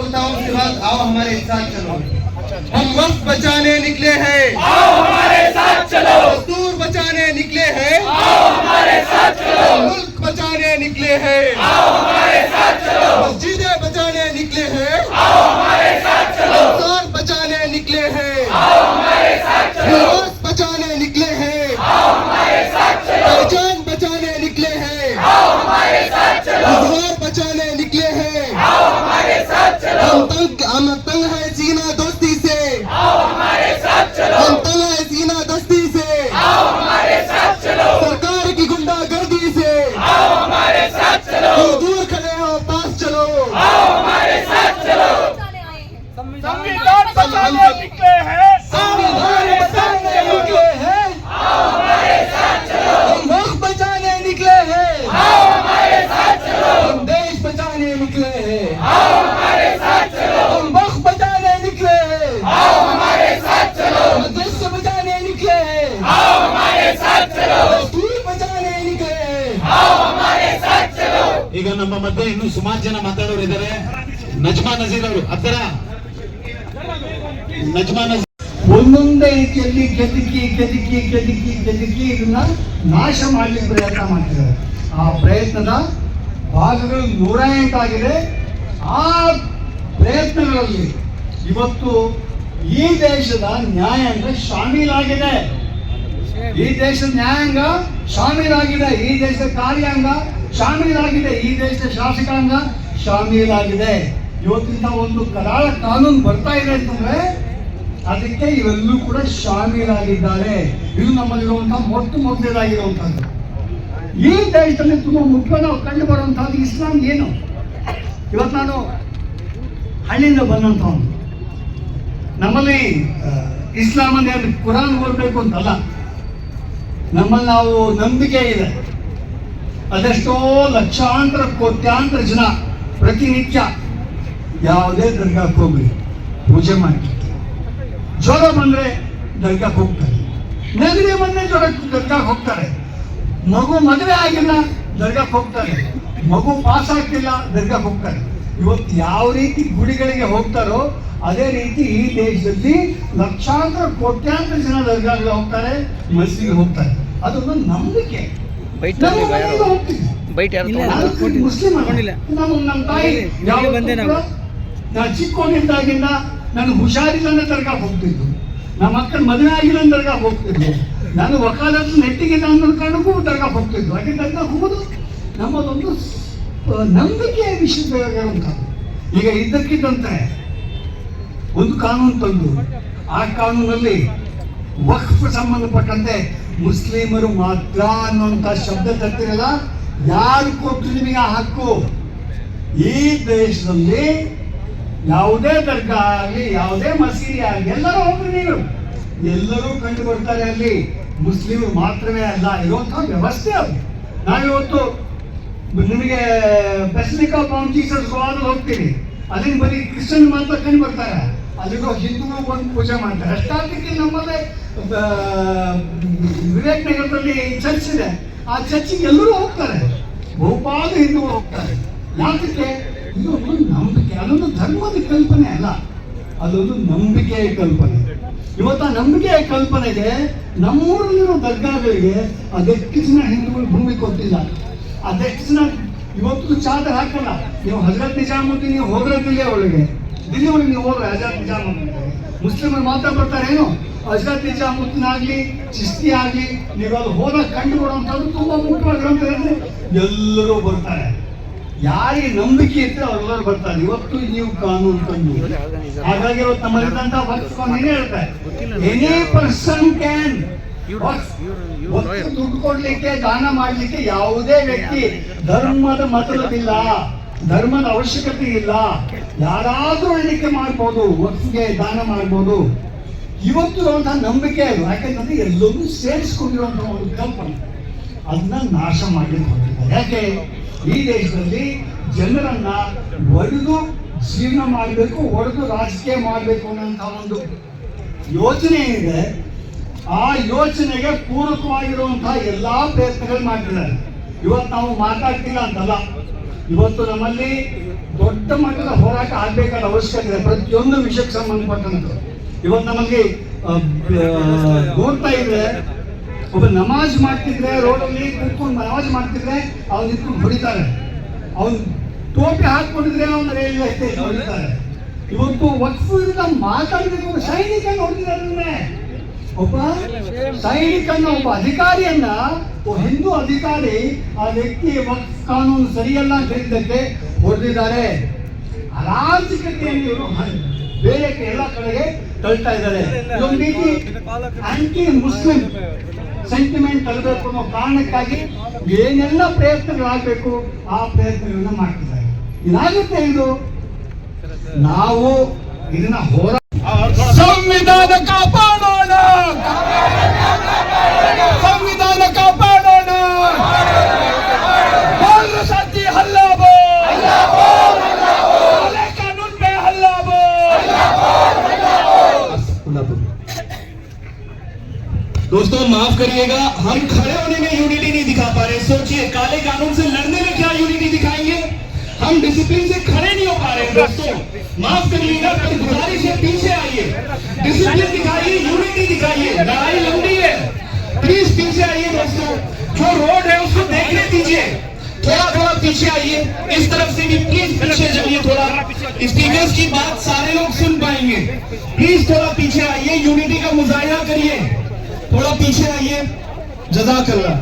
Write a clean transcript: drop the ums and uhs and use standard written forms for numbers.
श्रोताओं के बाद आओ हमारे साथ चलो। हम वक्त बचाने निकले हैं, आओ हमारे साथ चलो। दस्तूर बचाने निकले हैं, आओ हमारे साथ चलो। मुल्क बचाने निकले हैं, आओ हमारे साथ चलो। मस्जिदें बचाने निकले हैं, आओ हमारे साथ चलो। इंसान बचाने निकले हैं, आओ हमारे साथ चलो। विरासत बचाने निकले हैं, आओ हमारे साथ चलो। पहचान बचाने निकले हैं, आओ हमारे साथ चलो। रोजगार बचाने निकले हैं। आओ हमारे साथ चलो। हम तंग है सीना दोस्ती से, आओ हमारे साथ चलो। हम तंग है सीना दोस्ती से, आओ हमारे साथ चलो। सरकार की गुंडागर्दी से, आओ हमारे साथ चलो। तो दूर खड़े हो पास चलो। आओ हमारे साथ चलो। संविधान बचाने निकले हैं, संविधान बचाने निकले हैं, आओ हमारे साथ चलो। हम वक्त बचाने निकले हैं, आओ हमारे साथ चलो। हम देश बचाने निकले हैं, आओ हमारे साथ चलो। हम वक्त बचाने निकले हैं, आओ हमारे साथ चलो। मदरसे बचाने निकले हैं, आओ हमारे साथ चलो। दस्तूर बचाने निकले हैं। आओ हमारे साथ चलो। ಈಗ ನಮ್ಮ ಮಧ್ಯೆ ಇನ್ನೂ ಸುಮಾರು ಜನ ಮಾತಾಡೋರು ಇದ್ದಾರೆ. ನಜ್ಮಾ ನಜೀರ್ ಅವರು ಹತ್ತಿರ ನಜ್ಮಾ ನಜೀರ್ ಒಂದೊಂದೇ ರೀತಿಯಲ್ಲಿ ಕೆದಕಿ ಇದನ್ನ ನಾಶ ಮಾಡಲಿಕ್ಕೆ ಪ್ರಯತ್ನ ಮಾಡ್ತಿದ್ದಾರೆ. ಆ ಪ್ರಯತ್ನದ ಭಾಗಗಳು 108 ಆಗಿದೆ. ಆ ಪ್ರಯತ್ನಗಳಲ್ಲಿ ಇವತ್ತು ಈ ದೇಶದ ನ್ಯಾಯಾಂಗ ಶಾಮೀಲಾಗಿದೆ. ಈ ದೇಶದ ನ್ಯಾಯಾಂಗ ಶಾಮೀಲಾಗಿದೆ, ಈ ದೇಶದ ಕಾರ್ಯಾಂಗ ಶಾಮೀಲಾಗಿದೆ, ಈ ದೇಶದ ಶಾಸಕಾಂಗ ಶಾಮೀಲಾಗಿದೆ. ಇವತ್ತಿನ ಒಂದು ಕರಾಳ ಕಾನೂನು ಬರ್ತಾ ಇದೆ ಅಂತಂದ್ರೆ ಅದಕ್ಕೆ ಇವೆಲ್ಲೂ ಕೂಡ ಶಾಮೀಲಾಗಿದ್ದಾರೆ. ಇದು ನಮ್ಮಲ್ಲಿರುವಂತಹ ಮೊದಲಾಗಿರುವಂತಹದ್ದು. ಈ ದೇಶದಲ್ಲಿ ತುಂಬಾ ಮುಖ್ಯವಾಗಿ ನಾವು ಕಂಡು ಬರುವಂತಹದ್ದು ಇಸ್ಲಾಂ ಏನು. ಇವತ್ತು ನಾನು ಹಳ್ಳಿಯಿಂದ ಬಂದಂಥವನು. ನಮ್ಮಲ್ಲಿ ಇಸ್ಲಾಂ ಅಂದ್ರೆ ಕುರಾನ್ ಓದಬೇಕು ಅಂತಲ್ಲ, ನಮ್ಮಲ್ಲಿ ನಾವು ನಂಬಿಕೆ ಇದೆ. ಅದೆಷ್ಟೋ ಲಕ್ಷಾಂತರ ಕೋಟ್ಯಾಂತರ ಜನ ಪ್ರತಿನಿತ್ಯ ಯಾವುದೇ ದರ್ಗಾಕ್ಕೆ ಹೋಗ್ಲಿ ಪೂಜೆ ಮಾಡ್ತಾರೆ. ಜ್ವರ ಬಂದ್ರೆ ದರ್ಗಾಕ್ಕೆ ಹೋಗ್ತಾರೆ, ನೆಗಡಿ ಬಂದ್ರೆ ದರ್ಗಾಕ್ಕೆ ಹೋಗ್ತಾರೆ, ಮಗು ಮದುವೆ ಆಗಿಲ್ಲ ದರ್ಗಾಕ್ಕೆ ಹೋಗ್ತಾರೆ, ಮಗು ಪಾಸ್ ಆಗ್ತಿಲ್ಲ ದರ್ಗಾಕ್ಕೆ ಹೋಗ್ತಾರೆ. ಇವತ್ತು ಯಾವ ರೀತಿ ಗುಡಿಗಳಿಗೆ ಹೋಗ್ತಾರೋ ಅದೇ ರೀತಿ ಈ ದೇಶದಲ್ಲಿ ಲಕ್ಷಾಂತರ ಕೋಟ್ಯಾಂತರ ಜನ ದರ್ಗಾಗೆ ಹೋಗ್ತಾರೆ, ಮಸೀದಿಗೆ ಹೋಗ್ತಾರೆ. ಅದೊಂದು ನಂಬಿಕೆ. ಮುಸ್ಲಿಂ ನಮ್ಮ ತಾಯಿ ನಾನು ಚಿಕ್ಕವನಿದ್ದಾಗಿಂದ ನಾನು ಹುಷಾರಿಲ್ಲ ದರ್ಗಾಕ್ಕೆ ಹೋಗ್ತಿದ್ದು, ನಮ್ಮ ಮಕ್ಕಳ ಮದುವೆ ಆಗಿಲ್ಲ ದರ್ಗಾಕ್ಕೆ ಹೋಗ್ತಿದ್ವು, ನಾನು ವಕಾಲತ್ತು ನೆಟ್ಟಿಗಿಲ್ಲ ಅನ್ನೋ ಕಾರಣಕ್ಕೂ ದರ್ಗಾಕ್ಕೆ ಹೋಗ್ತಿದ್ವು. ಹಾಗೆ ದರ್ಗಾಕ್ಕೆ ಹೋಗೋದು ನಮ್ಮದೊಂದು ನಂಬಿಕೆಯ ವಿಷಯವಾಗಿರುವಂಥದ್ದು. ಈಗ ಇದ್ದಕ್ಕಿದ್ದಂತೆ ಒಂದು ಕಾನೂನು ತಂದು ಆ ಕಾನೂನಲ್ಲಿ ವಕ್ಫ್ ಸಂಬಂಧಪಟ್ಟಂತೆ ಮುಸ್ಲಿಮರು ಮಾತ್ರ ಅನ್ನುವಂಥ ಶಬ್ದ ತರ್ತಿರಲ್ಲ. ಯಾರು ಕೊಟ್ಟು ನಿಮಗೆ ಆ ಹಕ್ಕು? ಈ ದೇಶದಲ್ಲಿ ಯಾವುದೇ ದರ್ಗಾ ಆಗಲಿ ಯಾವುದೇ ಮಸೀದಿ ಆಗಲಿ ಎಲ್ಲರೂ ಹೋಗ್ರಿ, ನೀವು ಎಲ್ಲರೂ ಕಂಡು ಬರ್ತಾರೆ. ಅಲ್ಲಿ ಮುಸ್ಲಿಮರು ಮಾತ್ರವೇ ಅಲ್ಲ, ಇರುವಂತಹ ವ್ಯವಸ್ಥೆ ಅದು. ನಾವಿವತ್ತು ನಿಮಗೆ ಬೆಸ್ಲಿಕ್ ಆಫ್ ಮೌಂಟ್ ಜೀಸಸ್ ಗೋವಾದಲ್ಲಿ ಹೋಗ್ತೀವಿ, ಅಲ್ಲಿಂದ ಬರೀ ಕ್ರಿಶ್ಚಿಯನ್ ಮಾತ್ರ ಕಂಡು ಬರ್ತಾರೆ, ಅಲ್ಲಿಗೂ ಹಿಂದೂಗಳು ಬಂದು ಪೂಜೆ ಮಾಡ್ತಾರೆ. ಅಷ್ಟಾದಕ್ಕೆ ನಮ್ಮಲ್ಲೇ ವಿವೇಕ್ ನಗರದಲ್ಲಿ ಚರ್ಚ್ ಇದೆ, ಆ ಚರ್ಚಿಗೆ ಎಲ್ಲರೂ ಹೋಗ್ತಾರೆ, ಬಹುಪಾಲು ಹಿಂದೂಗಳು ಹೋಗ್ತಾರೆ. ಯಾಕೆ? ಇದು ಒಂದು ನಂಬಿಕೆ, ಅದೊಂದು ಧರ್ಮದ ಕಲ್ಪನೆ ಅಲ್ಲ, ಅದೊಂದು ನಂಬಿಕೆಯ ಕಲ್ಪನೆ. ಇವತ್ತು ಆ ನಂಬಿಕೆಯ ಕಲ್ಪನೆಗೆ ನಮ್ಮೂರಲ್ಲಿರೋ ದರ್ಗಾಗಳಿಗೆ ಅದೆಷ್ಟು ಜನ ಹಿಂದೂಗಳು ಭೂಮಿ ಕೊಟ್ಟಿಲ್ಲ, ಅದೆಷ್ಟು ಜನ ಇವತ್ತು ಚಾದರ್ ಹಾಕಲ್ಲ. ನೀವು ಹಜರತ್ ನಿಜಾಮುದ್ದೀನ್ ನೀವು ಹೋದ್ರೆ ದಿಲ್ಲಿ ಒಳಗೆ ನೀವು ಹೋದ್ರೆ ಹಜರತ್ ನಿಜಾಮುದ್ದೀನ್ ಮುಸ್ಲಿಮರು ಮಾತ್ರ ಬರ್ತಾರೇನು? ಹಜರತ್ ನಿಜಾಮುದ್ದೀನ್ ಆಗಲಿ ಚಿಸ್ತಿ ಆಗಲಿ ನೀವು ಅಲ್ಲಿ ಹೋದಾಗ ಕಂಡು ಬರುವಂಥದ್ದು ತುಂಬ ಮುಖ್ಯವಾಗಿರುವಂಥದ್ದು. ಎಲ್ಲರೂ ಬರ್ತಾರೆ, ಯಾರಿಗೆ ನಂಬಿಕೆ ಇದ್ರೆ ಅವರೆಲ್ಲರೂ ಬರ್ತಾರೆ. ಇವತ್ತು ನೀವು ಕಾನೂನು ತಂದು ಹಾಗಾಗಿ ಇವತ್ತು ನಮ್ಮಲ್ಲಿದ್ದಂಥ ಏನೇ ಹೇಳ್ತಾರೆ, ಎನಿ ಪರ್ಸನ್ ಕ್ಯಾನ್ ದುಡ್ಡು ಕೊಡ್ಲಿಕ್ಕೆ ದಾನ ಮಾಡ್ಲಿಕ್ಕೆ ಯಾವುದೇ ವ್ಯಕ್ತಿ ಧರ್ಮದ ಮತಲಬಿಲ್ಲ, ಧರ್ಮದ ಅವಶ್ಯಕತೆ ಇಲ್ಲ, ಯಾರಾದ್ರೂ ಎಣಿಕೆ ಮಾಡ್ಬೋದು, ವಕ್ಫ್ಗೆ ದಾನ ಮಾಡ್ಬೋದು. ಇವತ್ತು ಇರುವಂತಹ ನಂಬಿಕೆ ಅದು. ಯಾಕೆಂದ್ರೆ ಎಲ್ಲರೂ ಸೇರಿಸ್ಕೊಂಡಿರುವಂತಹ ಒಂದು ಕಲ್ಪನೆ, ಅದನ್ನ ನಾಶ ಮಾಡ್ಲಿಕ್ಕೆ ಹೊರಟಿದ್ದಾರೆ. ಯಾಕೆ? ಈ ದೇಶದಲ್ಲಿ ಜನರನ್ನ ಒಡೆದು ಜೀವನ ಮಾಡಬೇಕು, ಒಡೆದು ರಾಜಕೀಯ ಮಾಡಬೇಕು ಅನ್ನೋಂತಹ ಒಂದು ಯೋಚನೆ ಏನಿದೆ, ಆ ಯೋಚನೆಗೆ ಪೂರಕವಾಗಿರುವಂತಹ ಎಲ್ಲಾ ಪ್ರಯತ್ನಗಳು ಮಾಡ್ತಿದ್ದಾರೆ. ಇವತ್ತು ನಾವು ಮಾತಾಡ್ತಿಲ್ಲ ಅಂತಲ್ಲ, ಇವತ್ತು ನಮ್ಮಲ್ಲಿ ದೊಡ್ಡ ಮಟ್ಟದ ಹೋರಾಟ ಆಗ್ಬೇಕಾದ ಅವಶ್ಯಕತೆ ಇದೆ ಪ್ರತಿಯೊಂದು ವಿಷಯಕ್ಕೆ ಸಂಬಂಧಪಟ್ಟಂತೆ. ಇವತ್ತು ನಮಗೆ ನೋಡ್ತಾ ಇದ್ರೆ ಒಬ್ಬ ನಮಾಜ್ ಮಾಡ್ತಿದ್ರೆ ರೋಡಲ್ಲಿ ಕೂತ್ಕೊಂಡು ನಮಾಜ್ ಮಾಡ್ತಿದ್ರೆ ಅವ್ನು ನಿಂತ್ಕೊಂಡು ಹೊಡಿತಾರೆ, ಅವ್ನು ಟೋಪಿ ಹಾಕೊಂಡಿದ್ರೆ ಅವನ ರೈಲ್ವೆ ಸ್ಟೇಷನ್ ಹೊಡಿತಾರೆ. ಇವತ್ತು ವಕ್ಫ್ ವಿರುದ್ಧ ಮಾತಾಡಿದ್ರೆ ಒಬ್ಬ ಸೈನಿಕನ ಹೊಡೆದಿದ್ದಾರೆ, ಒಬ್ಬ ಸೈನಿಕನ ಒಬ್ಬ ಅಧಿಕಾರಿಯನ್ನ ಹಿಂದೂ ಅಧಿಕಾರಿ ಆ ವ್ಯಕ್ತಿ ವಕ್ಫ್ ಕಾನೂನು ಸರಿಯಲ್ಲ ಅಂತ ಹೇಳಿದ್ದಕ್ಕೆ ಹೊಡೆದಿದ್ದಾರೆ. ಅರಾಜಕತೆಯನ್ನು ಇವರು ಬೇರೆ ಎಲ್ಲ ಕಡೆಗೆ ತಳ್ತಾ ಇದ್ದಾರೆ. ಇದೊಂದು ರೀತಿ ಆಂಟಿ ಮುಸ್ಲಿಂ ಸೆಂಟಿಮೆಂಟ್ ತರಬೇಕು ಅನ್ನೋ ಕಾರಣಕ್ಕಾಗಿ ಏನೆಲ್ಲ ಪ್ರಯತ್ನಗಳಾಗಬೇಕು ಆ ಪ್ರಯತ್ನಗಳನ್ನ ಮಾಡ್ತಿದ್ದಾರೆ. ಇದಾಗುತ್ತೆ ಇದು. ನಾವು ಇದನ್ನ ಹೋರಾಟ ಸಂವಿಧಾನ ಕಾಪಾಡೋಣ, ಸಂವಿಧಾನ ಕಾಪಾಡೋಣ. बोल शांति हल्ला बोल, काले कानून पे हल्ला बोल. दोस्तों माफ करिएगा, हम खड़े होने में यूनिटी नहीं दिखा पा रहे. सोचिए, काले कानून से लड़ने में क्या यूनिटी दिखाएंगे? हम डिसिप्लिन से खड़े नहीं हो पा रहे हैं. दोस्तों माफ करिएगा, पर गुजारिश है पीछे आइए, डिसिप्लिन दिखाइए, यूनिटी दिखाइए. लड़ाई लंबी है, प्लीज पीछे आइए. दोस्तों जो रोड है उसको देखने दीजिए, थोड़ा थोड़ा पीछे आइए. इस तरफ से भी प्लीज पीछे जाइए थोड़ा. स्पीकर्स की बात सारे लोग सुन पाएंगे. प्लीज थोड़ा पीछे आइए, यूनिटी का मुजाहिरा करिए. थोड़ा पीछे आइए. जज़ाकल्लाह.